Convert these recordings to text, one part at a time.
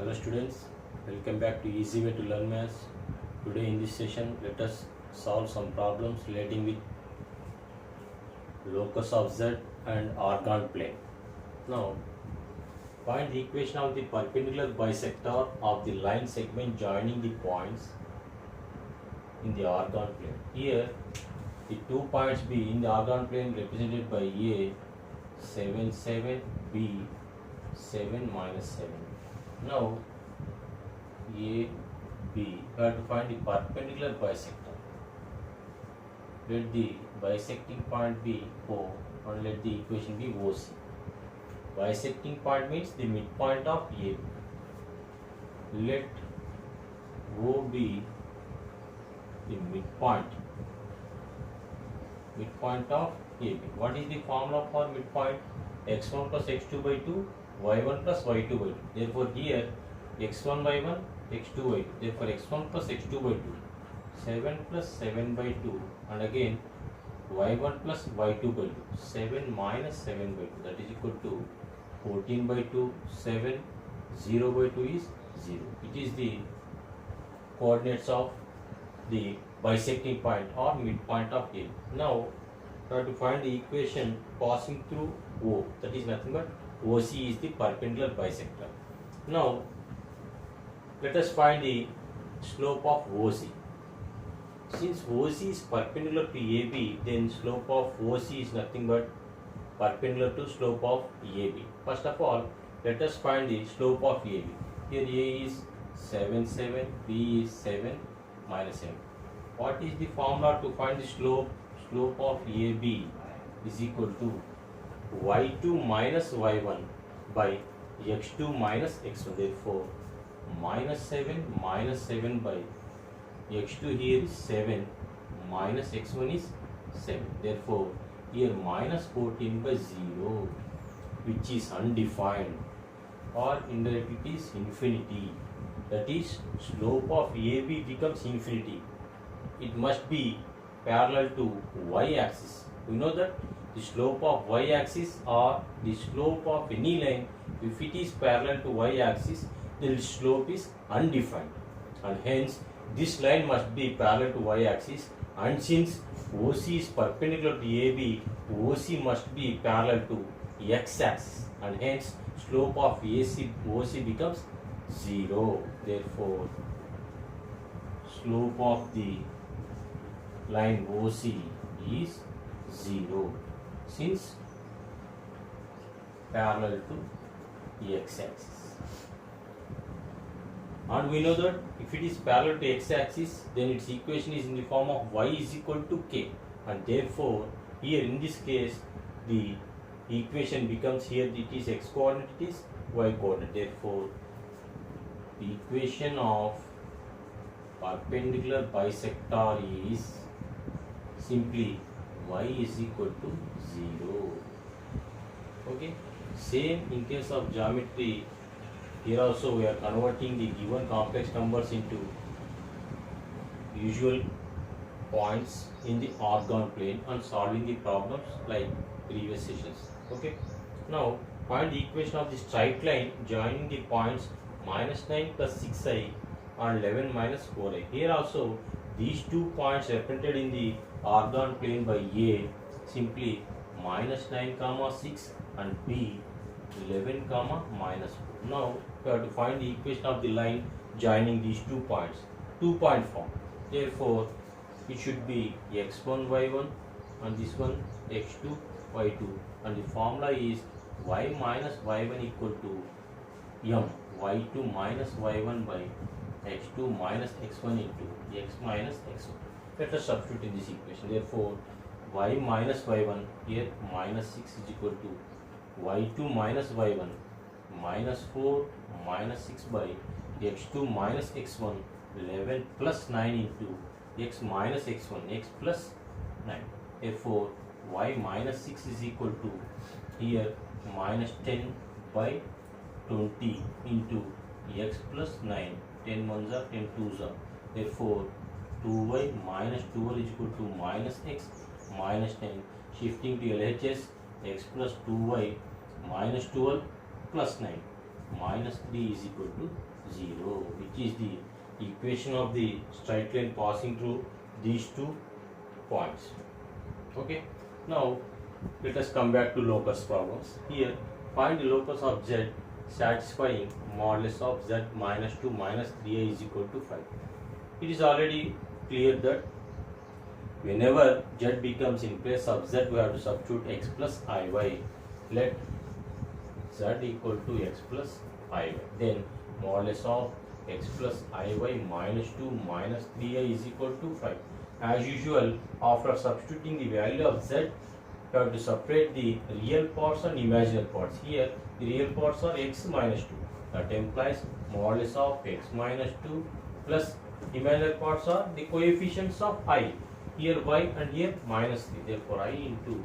Hello students, welcome back to Easy Way to Learn Maths. Today in this session, let us solve some problems relating with locus of Z and organ plane. Now, find the equation of the perpendicular bisector of the line segment joining the points in the organ plane. Here, the 2 points B in the organ plane represented by A 7, 7, B 7, minus 7. Now, A, B, we have to find the perpendicular bisector. Let the bisecting point be O and let the equation be OC. Bisecting point means the midpoint of AB. Let O be the midpoint of AB. What is the formula for midpoint? x1 plus x2 by 2, y1 plus y2 by 2. Therefore, here x1 by 1, x2 by 2. Therefore, x1 plus x2 by 2, 7 plus 7 by 2, and again y1 plus y2 by 2, 7 minus 7 by 2. That is equal to 14 by 2, 7, 0 by 2 is 0. It is the coordinates of the bisecting point or midpoint of A. Now, try to find the equation passing through O. That is nothing but OC is the perpendicular bisector. Now, let us find the slope of OC. Since OC is perpendicular to AB, then slope of OC is nothing but perpendicular to slope of AB. First of all, let us find the slope of AB. Here A is 7, 7, B is 7, minus 7. What is the formula to find the slope? Slope of AB is equal to y2 minus y1 by x2 minus x1. Therefore, minus 7 by x2 here is 7, minus x1 is 7. Therefore, here minus 14 by 0, which is undefined, or indirectly it is infinity. That is, slope of AB becomes infinity. It must be parallel to y-axis. We know that the slope of y-axis or the slope of any line, if it is parallel to y-axis, then its slope is undefined, and hence this line must be parallel to y-axis, and since OC is perpendicular to AB, OC must be parallel to x-axis, and hence slope of OC becomes 0. Therefore, slope of the line OC is 0 since parallel to x-axis. And we know that if it is parallel to x-axis, then its equation is in the form of y is equal to k, and therefore here in this case the equation becomes, here it is x coordinate, it is y coordinate. Therefore, the equation of perpendicular bisector is simply y is equal to 0. Okay. Same in case of geometry. Here also we are converting the given complex numbers into usual points in the organ plane and solving the problems like previous sessions. Okay. Now find the equation of the straight line joining the points minus 9 plus 6i and 11 minus 4i. Here also these 2 points represented in the organ plane by A, simply minus 9 comma 6 and B 11 comma minus 4. Now we have to find the equation of the line joining these 2 points, 2-point form. Therefore, it should be x1 y1 and this one x2 y2, and the formula is y minus y1 equal to m y2 minus y1 by x2 minus x1 into x minus x1. Let us substitute in this equation. Therefore, y minus y1, here minus 6 is equal to y2 minus y1 minus 4 minus 6 by x2 minus x1, 11 plus 9 into x minus x1, x plus 9. Therefore, y minus 6 is equal to, here minus 10 by 20 into x plus 9, 10 ones are 10 twos are. Therefore, 2y minus 12 is equal to minus x minus 10. Shifting to LHS, x plus 2y minus 12 plus 9. minus 3 is equal to 0, which is the equation of the straight line passing through these 2 points. Okay, now let us come back to locus problems. Here, find the locus of z satisfying modulus of z minus 2 minus 3i is equal to 5. It is already clear that whenever z becomes in place of z, we have to substitute x plus iy. Let z equal to x plus iy. Then modulus of x plus iy minus 2 minus 3i is equal to 5. As usual, after substituting the value of z, you have to separate the real parts and imaginary parts. Here, the real parts are x minus 2. That implies modulus of x minus 2 plus imaginary parts are the coefficients of I. Here y and here minus 3. Therefore, I into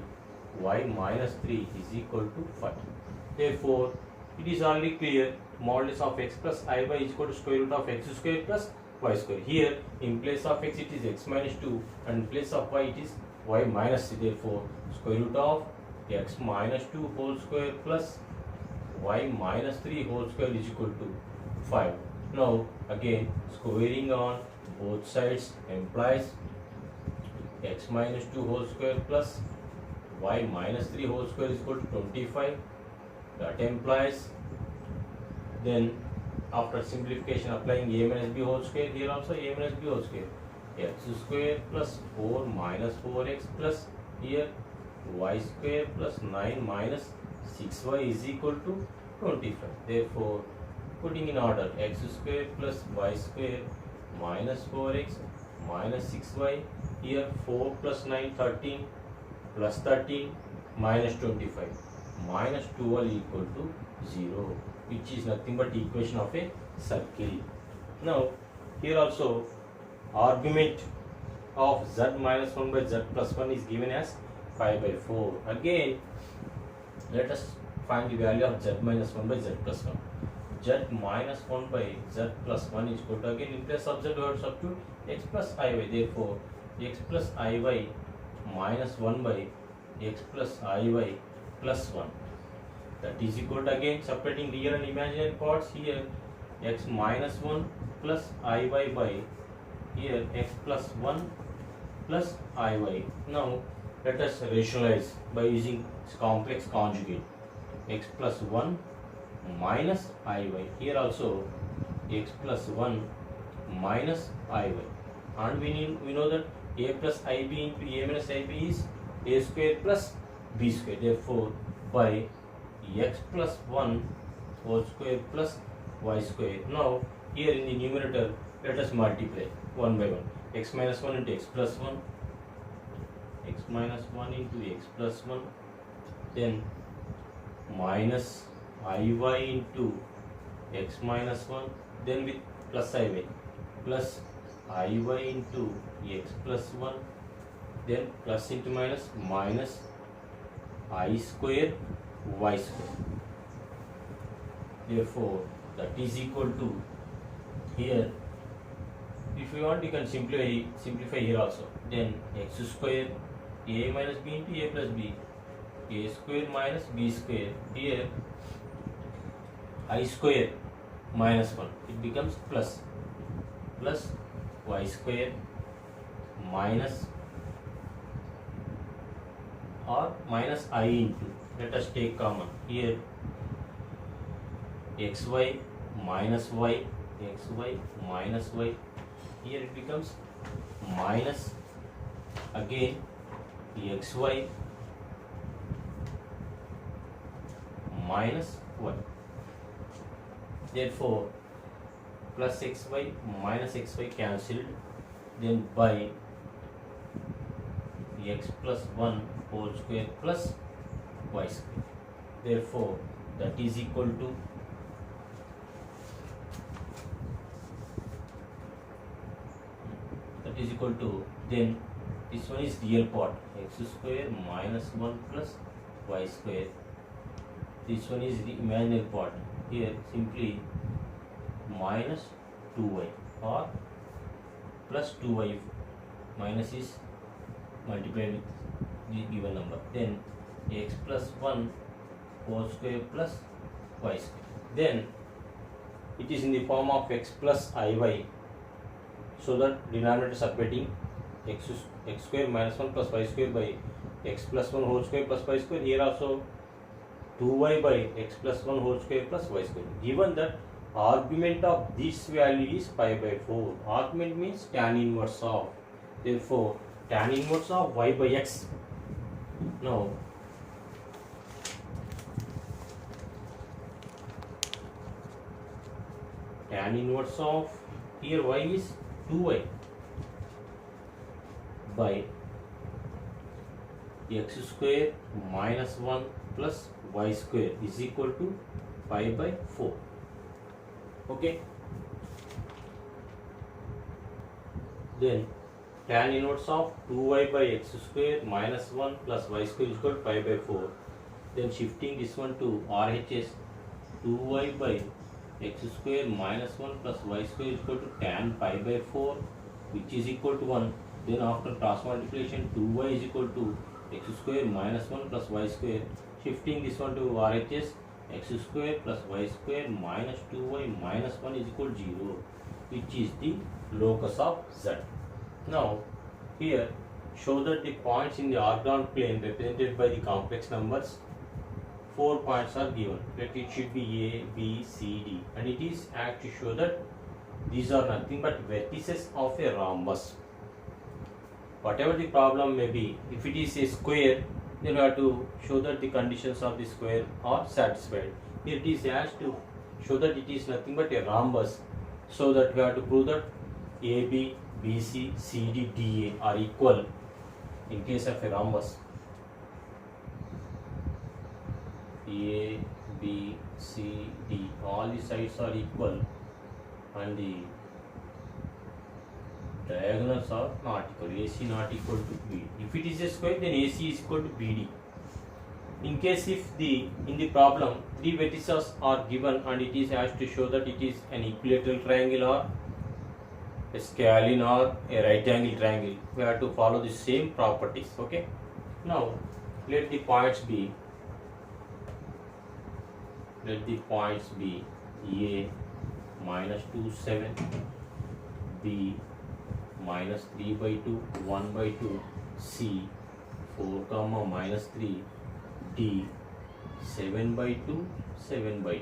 y minus 3 is equal to 5. Therefore, it is already clear modulus of x plus iy is equal to square root of x square plus y square. Here, in place of x it is x minus 2 and in place of y it is y minus 3. Therefore, square root of x minus 2 whole square plus y minus 3 whole square is equal to 5. Now, again, squaring on both sides implies x minus 2 whole square plus y minus 3 whole square is equal to 25. That implies, then after simplification applying a minus b whole square, here also a minus b whole square, x square plus 4 minus 4x plus here y square plus 9 minus 6y is equal to 25. Therefore, putting in order x square plus y square minus 4x minus 6y, here 4 plus 9 13 plus 13 minus 25 minus 12 equal to 0, which is nothing but equation of a circle. Now, here also argument of z minus 1 by z plus 1 is given as 5 by 4. Again, let us find the value of z minus 1 by z plus 1. Z minus 1 by z plus 1 is equal to, again in place of z we have to substitute x plus iy. Therefore, x plus iy minus 1 by x plus iy plus 1. That is equal to, again separating real and imaginary parts, here x minus 1 plus iy by here x plus 1 plus iy. Now, let us rationalize by using complex conjugate. X plus 1 minus iy. Here also x plus 1 minus iy. And we know that a plus ib into a minus ib is a square plus b square. Therefore, by x plus 1 whole square plus y square. Now, here in the numerator, let us multiply 1 by 1. X minus 1 into x plus 1. X minus 1 into x plus 1. Then minus iy into x minus 1. Then with plus iy. Plus iy into x plus 1. Then plus into minus, minus I square y square. Therefore, that is equal to, here if you want you can simplify here also. Then x square a minus b into a plus b, a square minus b square. Here I square minus 1, it becomes plus y square minus or minus I into, let us take common here, xy minus y, xy minus y. Here it becomes minus again xy minus y. Therefore, plus xy minus xy cancelled. Then by x plus 1 whole square plus y square. Therefore, that is equal to then this one is real part, x square minus 1 plus y square. This one is the imaginary part, here simply minus 2y or plus 2y, minus is multiplied with the given number. Then x plus 1 whole square plus y square. then it is in the form of x plus iy, so that denominator separating x square minus 1 plus y square by x plus 1 whole square plus y square. Here also 2y by x plus 1 whole square plus y square. Given that argument of this value is pi by 4. Argument means tan inverse of. Therefore, tan inverse of y by x. Now, tan inverse of here y is 2y by x square minus 1 plus y square is equal to pi by 4. Okay. Then tan inverse of 2y by x square minus 1 plus y square is equal to pi by 4. Then shifting this one to RHS, 2y by x square minus 1 plus y square is equal to tan pi by 4, which is equal to 1. Then after cross multiplication, 2y is equal to x square minus 1 plus y square. Shifting this one to RHS, x square plus y square minus 2y minus 1 is equal to 0, which is the locus of z. Now, here show that the points in the orthogonal plane represented by the complex numbers, 4 points are given. That it should be A, B, C, D, and it is asked to show that these are nothing but vertices of a rhombus. Whatever the problem may be, if it is a square, then we have to show that the conditions of the square are satisfied. Here it is asked to show that it is nothing but a rhombus, so that we have to prove that AB, BC, CD, DA are equal in case of a rhombus. A, B, C, D, all the sides are equal and the diagonals are not equal. AC not equal to BD. If it is a square, then AC is equal to BD. In case if in the problem 3 vertices are given and it is asked to show that it is an equilateral triangle or a scalene or a right angle triangle, we have to follow the same properties. Okay. Now let the points be A minus 2, 7, B minus 3 by 2, 1 by 2, C 4 comma minus 3, D 7 by 2, 7 by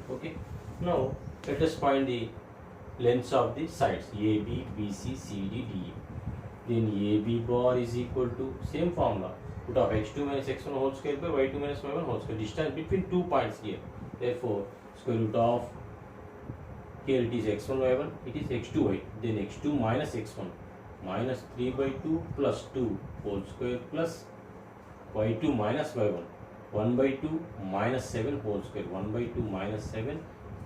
2. Okay. Now let us find the lengths of the sides AB, BC, CD, DE. Then AB bar is equal to same formula, root of x2 minus x1 whole square by y2 minus y1 whole square. Distance between 2 points here. Therefore, square root of here it is x1 y1, it is x2 y. Then x2 minus x1 minus 3 by 2 plus 2 whole square plus y2 minus y1 1 by 2 minus 7 whole square, 1 by 2 minus 7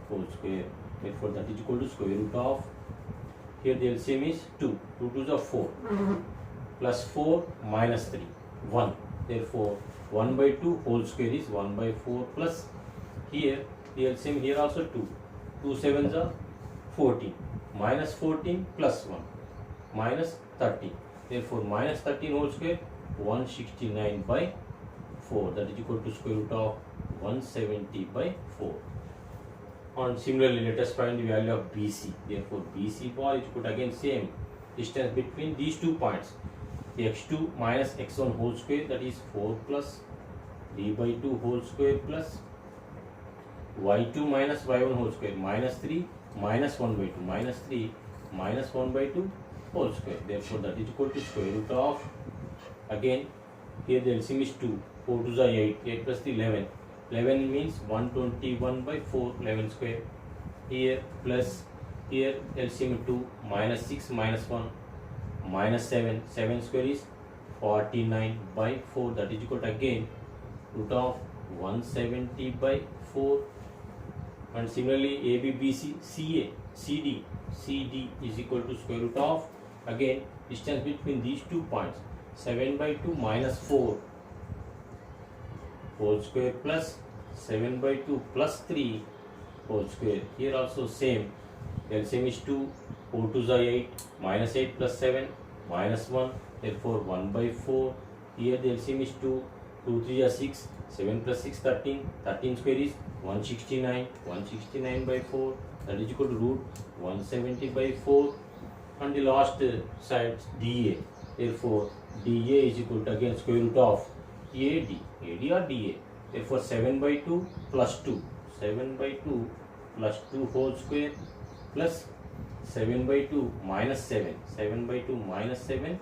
whole square. Therefore, that is equal to square root of, here the LCM is 2, 2 to the 4, plus 4 minus 3, 1. Therefore, 1 by 2 whole square is 1 by 4 plus, here the LCM here also 2, 2 7s are 14, minus 14 plus 1, minus 13. Therefore, minus 13 whole square, 169 by 4, that is equal to square root of 170 by 4. And similarly, let us find the value of BC. Therefore, BC bar is equal to again same distance between these 2 points. x2 minus x1 whole square, that is 4 plus d by 2 whole square plus y2 minus y1 whole square, minus 3 minus 1 by 2, minus 3 minus 1 by 2 whole square. Therefore, that is equal to square root of, again here the LCM is 2, 4 to the 8, 8 plus 3 11. 11 means 121 by 4, 11 square. Here plus, here LCM 2, minus 6 minus 1, minus 7, 7 square is 49 by 4, that is equal to again root of 170 by 4. And similarly, AB, BC, CA, CD, CD is equal to square root of, again distance between these 2 points, 7 by 2 minus 4 whole square plus 7 by 2 plus 3 whole square. Here also same, LCM is 2, 4 to the 8, minus 8 plus 7, minus 1, therefore 1 by 4. Here the LCM is 2, 2 3 are 6, 7 plus 6 13, 13 square is 169 by 4, that is equal to root 170 by 4, and the last side dA. Therefore, dA is equal to again square root of AD or dA. Therefore, 7 by 2 plus 2, 7 by 2 plus 2 whole square plus 7 by 2 minus 7, 7 by 2 minus 7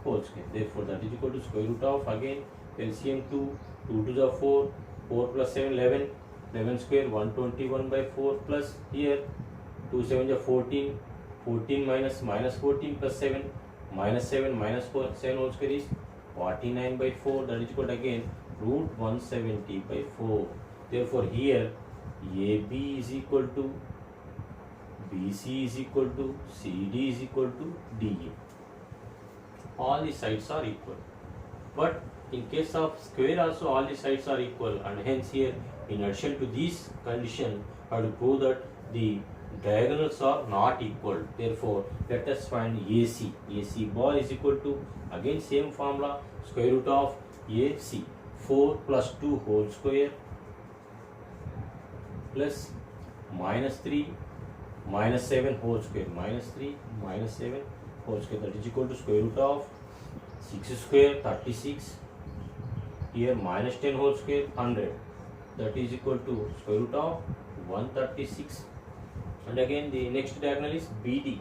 whole square. Therefore, that is equal to square root of again LCM 2, 2 to the 4, 4 plus 7, 11, 11 square 121 by 4 plus here 2 7 is 14, 14 minus 14 plus 7, minus 7 minus 4, 7 whole square is 49 by 4, that is equal to again root 170 by 4. Therefore, here AB is equal to BC is equal to CD is equal to DA. All the sides are equal. But in case of square also all the sides are equal, and hence here in addition to this condition I have to prove that the diagonals are not equal. Therefore, let us find AC. AC bar is equal to again same formula square root of AC 4 plus 2 whole square plus minus 3 minus 7 whole square, minus 3 minus 7 whole square, that is equal to square root of 6 square 36, here minus 10 whole square 100, that is equal to square root of 136. And again the next diagonal is BD.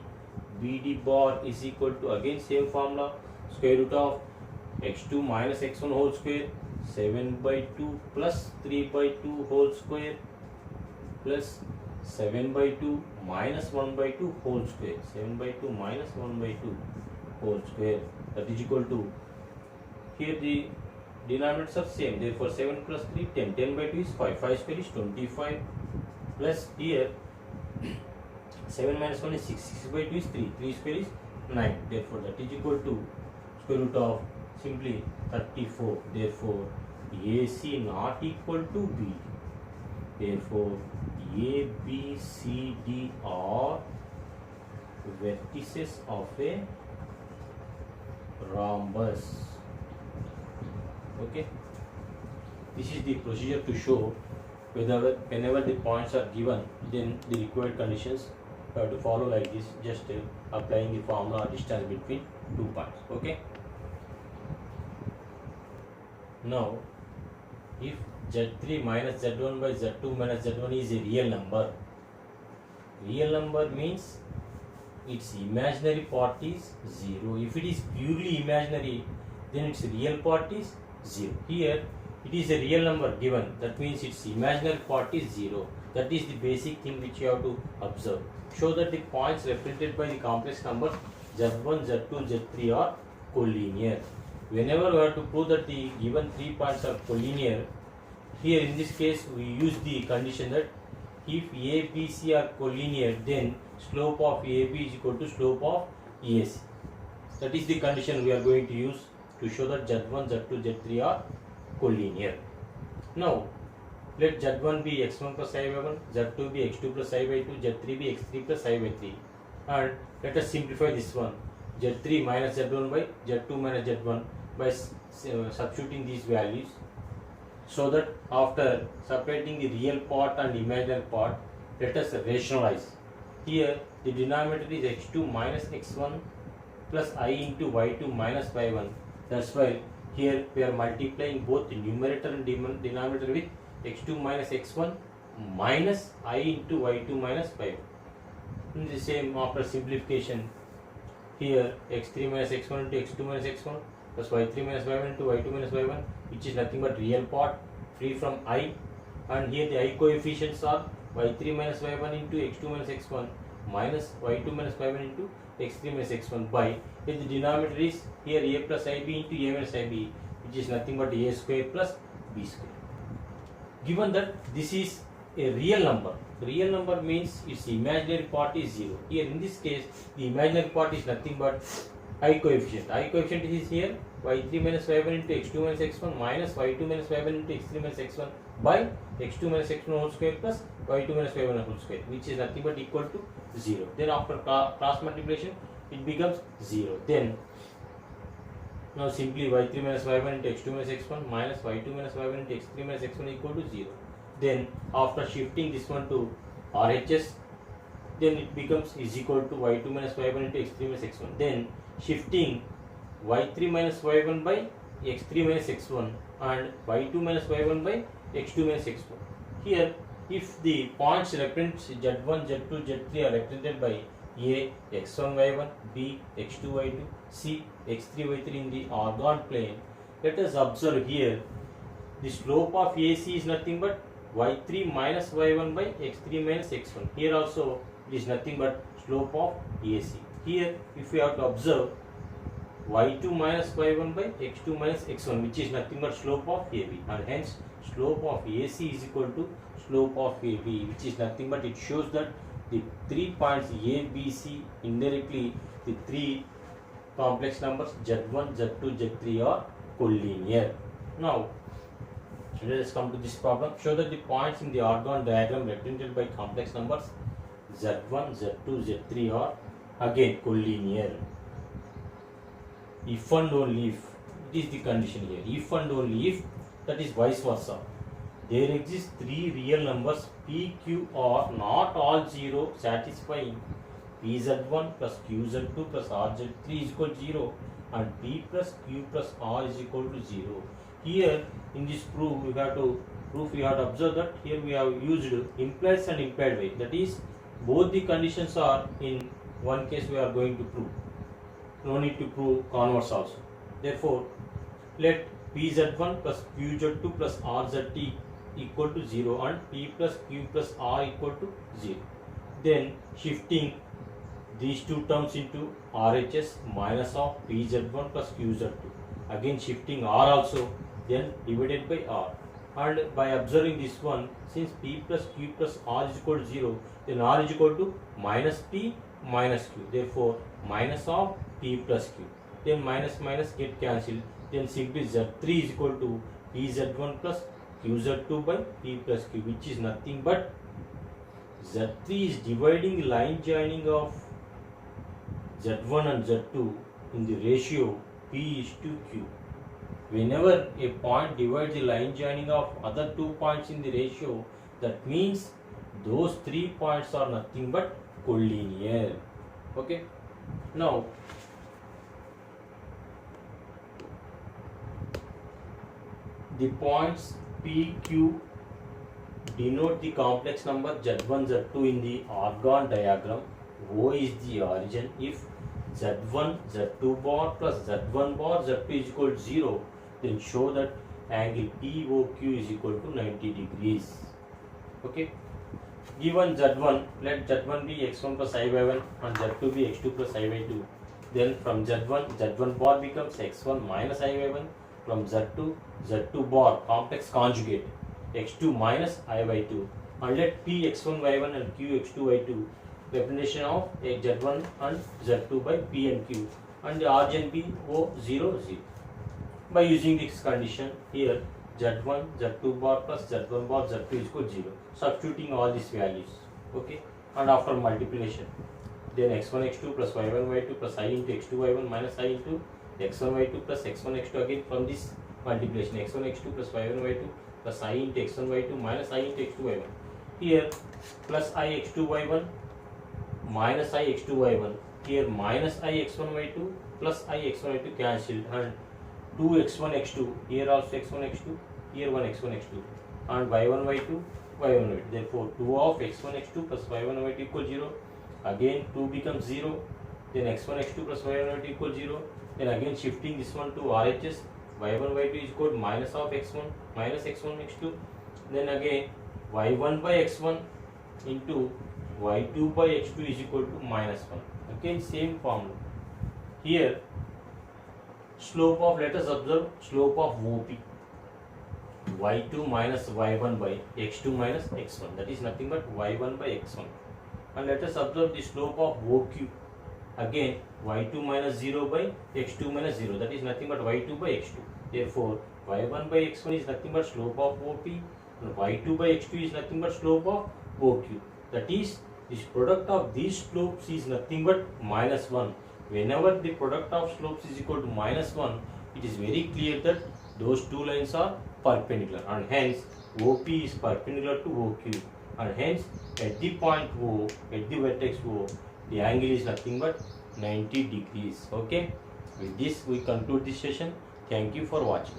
BD bar is equal to again same formula square root of x2 minus x1 whole square 7 by 2 plus 3 by 2 whole square plus 7 by 2 minus 1 by 2 whole square, 7 by 2 minus 1 by 2 whole square, that is equal to, here the denominators are same, therefore 7 plus 3 10, 10 by 2 is 5, 5 square is 25 plus here 7 minus 1 is 6, 6 by 2 is 3, 3 square is 9, therefore that is equal to square root of simply 34, therefore AC not equal to B, therefore A, B, C, D are vertices of a rhombus. Okay, this is the procedure to show whenever the points are given, then the required conditions you have to follow like this, just applying the formula distance between 2 points. Okay, now if Z3 minus Z1 by Z2 minus Z1 is a real number means its imaginary part is 0. If it is purely imaginary, then its real part is 0. Here it is a real number given, that means its imaginary part is 0. That is the basic thing which you have to observe. Show that the points represented by the complex numbers Z1, Z2, Z3 are collinear. Whenever we have to prove that the given 3 points are collinear, here in this case we use the condition that if A, B, C are collinear, then slope of AB is equal to slope of AC. That is the condition we are going to use to show that Z1, Z2, Z3 are collinear. Now let Z1 be x1 plus I by 1, Z2 be x2 plus I by 2, Z3 be x3 plus I by 3, and let us simplify this one, Z3 minus Z1 by Z2 minus Z1 by substituting these values, so that after separating the real part and imaginary part, let us rationalize. Here the denominator is x2 minus x1 plus I into y2 minus y1. That's why here we are multiplying both the numerator and denominator with x2 minus x1 minus I into y2 minus y1. In the same after simplification, here x3 minus x1 into x2 minus x1 plus y3 minus y1 into y2 minus y1, which is nothing but real part free from I, and here the I coefficients are y3 minus y1 into x2 minus x1 minus y2 minus y1 into x3 minus x1 by, here the denominator is here a plus ib into a minus ib, which is nothing but a square plus b square. Given that this is a real number means its imaginary part is 0. Here in this case the imaginary part is nothing but I coefficient. I coefficient is here y3 minus y1 into x2 minus x1 minus y2 minus y1 into x3 minus x1 by x2 minus x1 whole square plus y2 minus y1 whole square, which is nothing but equal to 0. Then after cross multiplication it becomes 0. Then now simply y3 minus y1 into x2 minus x1 minus y2 minus y1 into x3 minus x1 equal to 0. Then after shifting this one to RHS, then it becomes is equal to y2 minus y1 into x3 minus x1. Then shifting y3 minus y1 by x3 minus x1 and y2 minus y1 by x2 minus x1. Here, if the points reference z1, z2, z3 are represented by a x1 y1, b x2 y2, c x3 y3 in the orthogone plane, let us observe here the slope of AC is nothing but y3 minus y1 by x3 minus x1. Here also it is nothing but slope of AC. Here if we have to observe y2 minus y1 by x2 minus x1, which is nothing but slope of AB, and hence slope of AC is equal to slope of AB, which is nothing but it shows that the 3 points A, B, C, indirectly the 3 complex numbers Z1, Z2, Z3 are collinear. Now let us come to this problem. Show that the points in the orthogone diagram represented by complex numbers Z1, Z2, Z3 are again collinear. If and only if, it is the condition here, if and only if, that is vice versa, there exist 3 real numbers P, Q are not all 0 satisfying PZ1 plus QZ2 plus RZ3 is equal to 0 and P plus Q plus R is equal to 0. Here in this proof we have to observe that here we have used implied and implied way, that is both the conditions are in one case we are going to prove. No need to prove converse also. Therefore, let PZ1 plus QZ2 plus RZT equal to 0 and P plus Q plus R equal to 0. Then shifting these two terms into RHS minus of PZ1 plus QZ2. Again shifting R also, then divided by R. And by observing this one, since P plus Q plus R is equal to 0, then R is equal to minus P minus Q. Therefore, minus of P plus Q. Then minus minus get cancelled. Then simply Z3 is equal to PZ1 plus QZ2 by P plus Q, which is nothing but Z3 is dividing line joining of Z1 and Z2 in the ratio P is to Q. Whenever a point divides the line joining of other 2 points in the ratio, that means those 3 points are nothing but collinear. Okay. Now the points P, Q denote the complex number Z1, Z2 in the orthogone diagram. O is the origin. If Z1, Z2 bar plus Z1 bar, Z2 is equal to 0, then show that angle POQ is equal to 90 degrees. Okay. Given Z1, let Z1 be x1 plus I by 1 and Z2 be x2 plus I by 2. Then from Z1, Z1 bar becomes x1 minus I by 1. From Z2, Z2 bar complex conjugate x2 minus I by 2. And let P x1 by 1 and Q x2 by 2 representation of Z1 and Z2 by P and Q, and the origin be O0, 0. By using this condition here, Z1, Z2 bar plus Z1 bar, Z2 is equal to 0. Substituting all these values. Okay. And after multiplication, then x1 x2 plus y1 y2 plus I into x2 y1 minus I into x1 y2 plus x1 x2, again from this multiplication x1 x2 plus y1 y2 plus I into x1 y2 minus I into x2 y1. Here plus I x2 y1 minus I x2 y1. Here minus I x1 y2 plus I x1 y2 cancelled, and 2 x1 x2. Here also x1 x2. Here 1 x1 x2 and y1 y2 y1 y2. Therefore 2 of x1 x2 plus y1 y2 equal 0. Again 2 becomes 0. Then x1 x2 plus y1 y2 equal 0. Then again shifting this one to RHS, y1 y2 is equal to minus of x1 minus x1 x2. Then again y1 by x1 into y2 by x2 is equal to minus 1. Again same formula. Here slope of, let us observe slope of OP, y2 minus y1 by x2 minus x1, that is nothing but y1 by x1. And let us observe the slope of OQ, again y2 minus 0 by x2 minus 0, that is nothing but y2 by x2. Therefore y1 by x1 is nothing but slope of OP, and y2 by x2 is nothing but slope of OQ. That is, this product of these slopes is nothing but minus 1. Whenever the product of slopes is equal to minus 1, it is very clear that those two lines are perpendicular, and hence OP is perpendicular to OQ, and hence at the point O, at the vertex O, the angle is nothing but 90 degrees. Okay, with this we conclude this session. Thank you for watching.